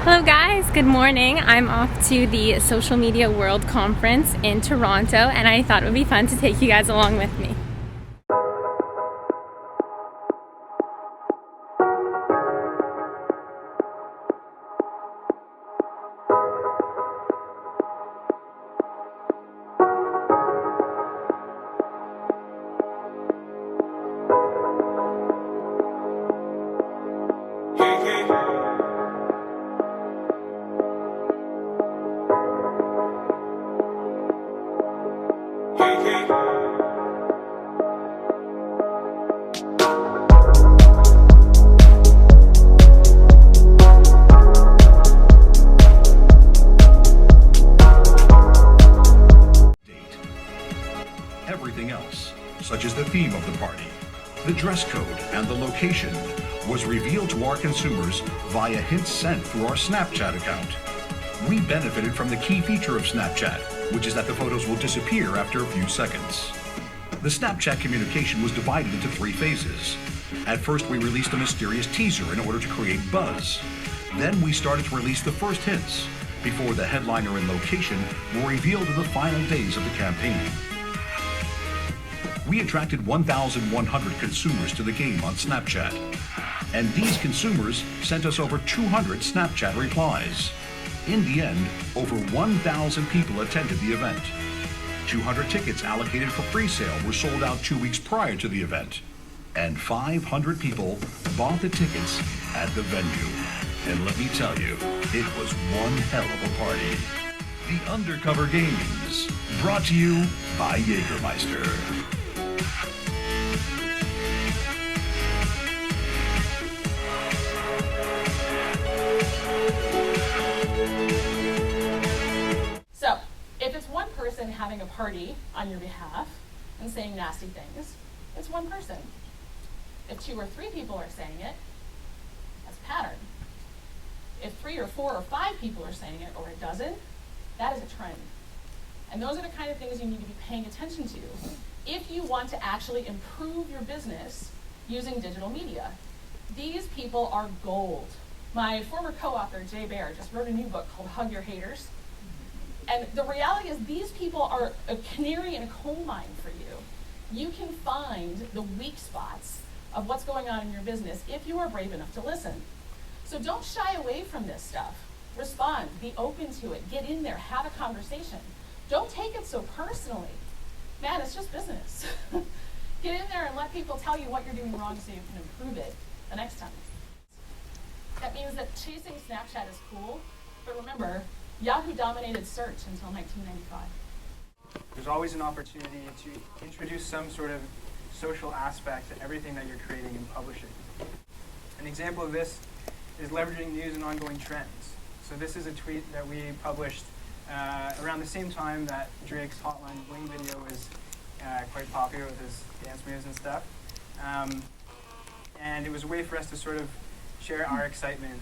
Hello guys, good morning. I'm off to the Social Media World Conference in Toronto, and I thought it would be fun to take you guys along with me. Everything else, such as the theme of the party, the dress code, and the location, was revealed to our consumers via hints sent through our Snapchat account. We benefited from the key feature of Snapchat, which is that the photos will disappear after a few seconds. The Snapchat communication was divided into 3 phases. At first, we released a mysterious teaser in order to create buzz. Then we started to release the first hints, before the headliner and location were revealed in the final days of the campaign. We attracted 1,100 consumers to the game on Snapchat, and these consumers sent us over 200 Snapchat replies. In the end, over 1,000 people attended the event. 200 tickets allocated for pre-sale were sold out 2 weeks prior to the event, and 500 people bought the tickets at the venue. And let me tell you, it was one hell of a party. The Undercover Games, brought to you by Jägermeister. So, if it's one person having a party on your behalf and saying nasty things, it's one person. If 2 or 3 people are saying it, that's a pattern. If 3 or 4 or 5 people are saying it, or a dozen, that is a trend. And those are the kind of things you need to be paying attention to if you want to actually improve your business using digital media. These people are gold. My former co-author, Jay Baer, just wrote a new book called Hug Your Haters. And the reality is these people are a canary in a coal mine for you. You can find the weak spots of what's going on in your business if you are brave enough to listen. So don't shy away from this stuff. Respond, be open to it, get in there, have a conversation. Don't take it so personally. Man, it's just business. Get in there and let people tell you what you're doing wrong so you can improve it the next time. That means that chasing Snapchat is cool, but remember, Yahoo dominated search until 1995. There's always an opportunity to introduce some sort of social aspect to everything that you're creating and publishing. An example of this is leveraging news and ongoing trends. So this is a tweet that we published around the same time that Drake's Hotline Bling video was quite popular with his dance moves and stuff. And it was a way for us to sort of share our excitement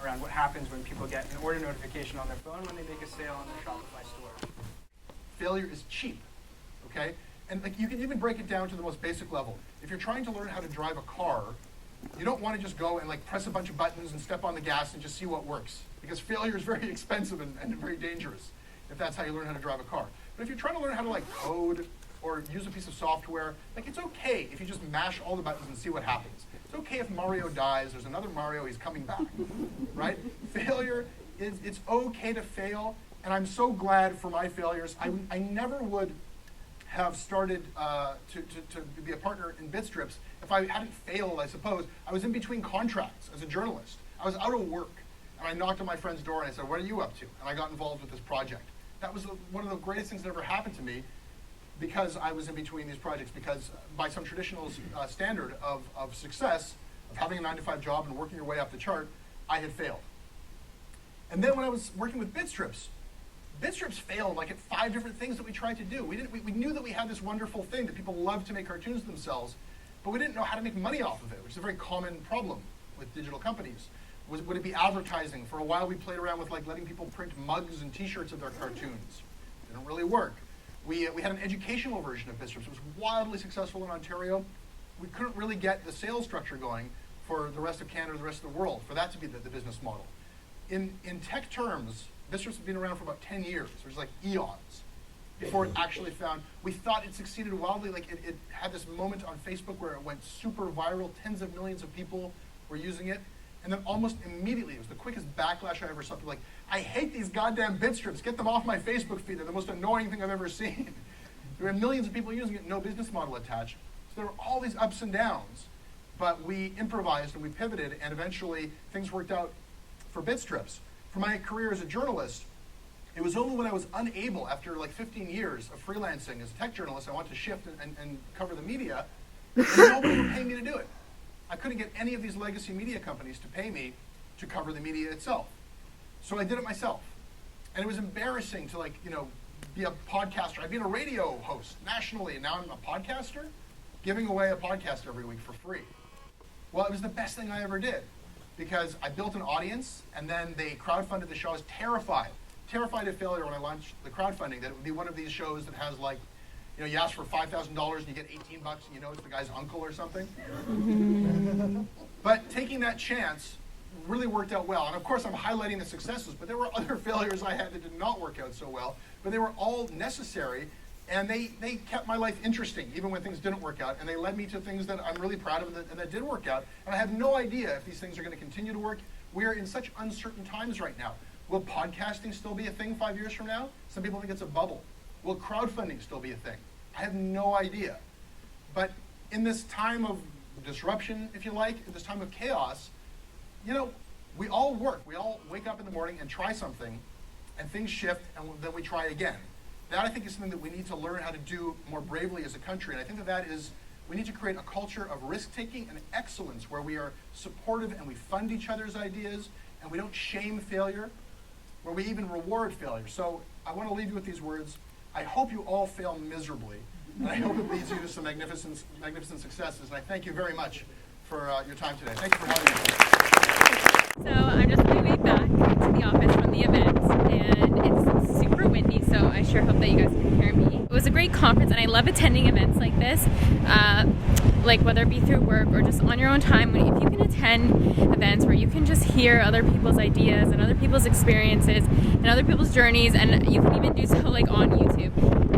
around what happens when people get an order notification on their phone when they make a sale on their Shopify store. Failure is cheap, okay? And like you can even break it down to the most basic level. If you're trying to learn how to drive a car, you don't want to just go and like press a bunch of buttons and step on the gas and just see what works, because failure is very expensive and very dangerous if that's how you learn how to drive a car. But if you're trying to learn how to like code or use a piece of software, like it's okay if you just mash all the buttons and see what happens. It's okay if Mario dies, there's another Mario, he's coming back, right? Failure it's okay to fail, and I'm so glad for my failures. I never would have started to be a partner in Bitstrips if I hadn't failed, I suppose. I was in between contracts as a journalist. I was out of work, and I knocked on my friend's door and I said, "What are you up to?" And I got involved with this project. That was one of the greatest things that ever happened to me, because I was in between these projects, because by some traditional standard of success, of having a 9-to-5 job and working your way up the chart, I had failed. And then when I was working with Bitstrips failed like at 5 different things that we tried to do. We knew that we had this wonderful thing that people love to make cartoons themselves, but we didn't know how to make money off of it, which is a very common problem with digital companies. Would it be advertising? For a while we played around with like letting people print mugs and t-shirts of their cartoons. Didn't really work. We had an educational version of Bitstrips. It was wildly successful in Ontario. We couldn't really get the sales structure going for the rest of Canada, the rest of the world, for that to be the business model. In tech terms, this has been around for about 10 years, which is like eons, before it actually found, we thought it succeeded wildly, like it had this moment on Facebook where it went super viral, tens of millions of people were using it, and then almost immediately, it was the quickest backlash I ever saw. People like, I hate these goddamn bit strips, get them off my Facebook feed, they're the most annoying thing I've ever seen. There were millions of people using it, no business model attached. So there were all these ups and downs, but we improvised and we pivoted, and eventually things worked out for bit strips. For my career as a journalist, it was only when I was unable, after like 15 years of freelancing as a tech journalist, I wanted to shift and cover the media, and nobody would pay me to do it. I couldn't get any of these legacy media companies to pay me to cover the media itself. So I did it myself. And it was embarrassing to be a podcaster. I've been a radio host nationally, and now I'm a podcaster, giving away a podcast every week for free. Well, it was the best thing I ever did, because I built an audience, and then they crowdfunded the show. I was terrified of failure when I launched the crowdfunding, that it would be one of these shows that has you ask for $5,000 and you get 18 bucks, and it's the guy's uncle or something. But taking that chance really worked out well. And of course, I'm highlighting the successes, but there were other failures I had that did not work out so well, but they were all necessary, and they kept my life interesting, even when things didn't work out, and they led me to things that I'm really proud of and that did work out. And I have no idea if these things are going to continue to work. We are in such uncertain times right now. Will podcasting still be a thing 5 years from now? Some people think it's a bubble. Will crowdfunding still be a thing? I have no idea. But in this time of disruption, if you like, in this time of chaos, we all work. We all wake up in the morning and try something, and things shift, and then we try again. That, I think, is something that we need to learn how to do more bravely as a country. And I think that is, we need to create a culture of risk-taking and excellence, where we are supportive and we fund each other's ideas, and we don't shame failure, where we even reward failure. So I want to leave you with these words. I hope you all fail miserably, and I hope it leads you to some magnificent successes. And I thank you very much for your time today. Thank you for having me. So I'm just on my way back to the office from the event, and it's super windy, so I sure hope that you guys can hear me. It was a great conference, and I love attending events like this, whether it be through work or just on your own time. If you can attend events where you can just hear other people's ideas and other people's experiences and other people's journeys, and you can even do so on YouTube.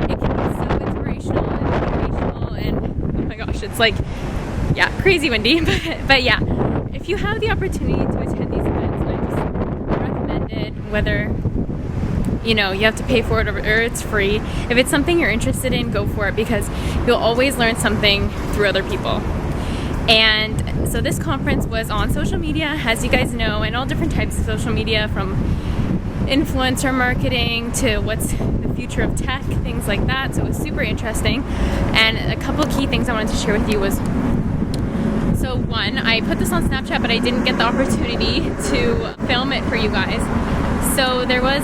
It can be so inspirational and motivational, and oh my gosh, it's crazy windy, but yeah, if you have the opportunity to attend these events, I just recommend it, whether you have to pay for it or it's free. If it's something you're interested in, go for it, because you'll always learn something through other people. And so this conference was on social media, as you guys know, and all different types of social media, from influencer marketing to what's the future of tech, things like that. So it was super interesting. And a couple key things I wanted to share with you was, so one, I put this on Snapchat, but I didn't get the opportunity to film it for you guys. So there was,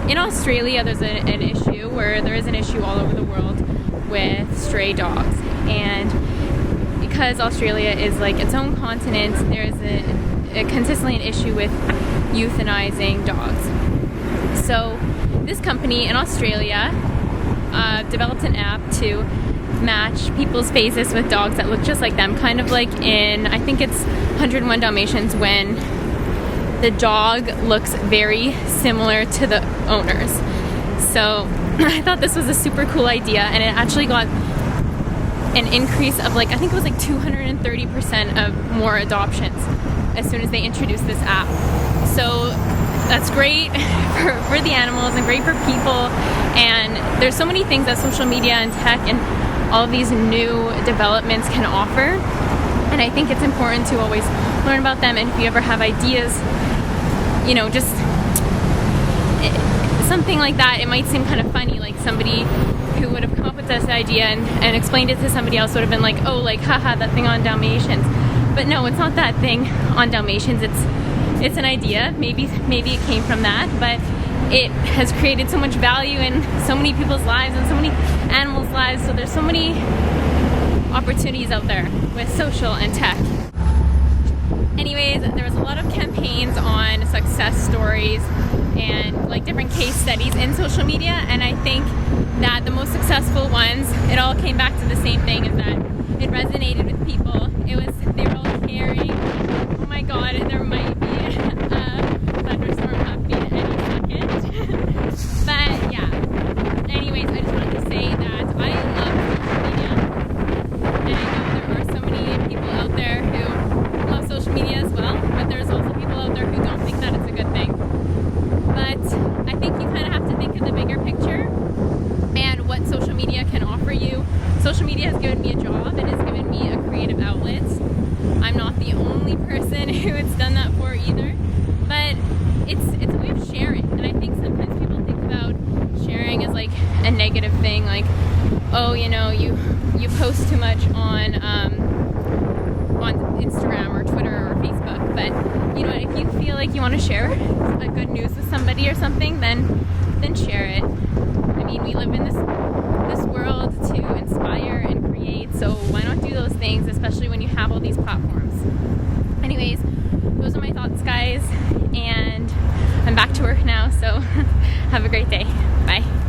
in Australia, there's an issue where there is an issue all over the world with stray dogs. And because Australia is its own continent, there's consistently an issue with euthanizing dogs. So this company in Australia developed an app to match people's faces with dogs that look just like them, kind of like in, I think it's 101 Dalmatians, when the dog looks very similar to the owners. So I thought this was a super cool idea, and it actually got an increase of I think it was 230% of more adoptions as soon as they introduced this app. So that's great for the animals and great for people. And there's so many things that social media and tech and all of these new developments can offer. And I think it's important to always learn about them. And if you ever have ideas, just something like that, it might seem kind of funny, somebody who would have come up with this idea and explained it to somebody else would have been haha, that thing on Dalmatians. But no, it's not that thing on Dalmatians. It's an idea. Maybe it came from that, but it has created so much value in so many people's lives and so many animals' lives. So there's so many opportunities out there with social and tech. Anyways, there was a lot of campaigns on success stories and different case studies in social media, and I think that the most successful ones, it all came back to the same thing, is that it resonated with people. They were all caring. Oh my god, there might be a thunderstorm happening any second. But yeah, anyways, I just wanted to say that I love social media, and I know there are so many people out there who love social media as well, but there's also people out there who don't think that it's a good thing. But I think you kind of have to think of the bigger picture and what social media can offer you. Social media has given me a job, it has given me a creative outlet. I'm not the only person who it's done that for either, but it's a way of sharing. And I think sometimes people think about sharing as like a negative thing, like, oh, you know, you post too much on Instagram or Twitter or Facebook. But you know, if you feel like you want to share a good news with somebody or something, then share it. I mean, we live in this world to inspire and create, so why not do those things, especially when you have all these platforms. Anyways, those are my thoughts, guys, and I'm back to work now, so have a great day. Bye.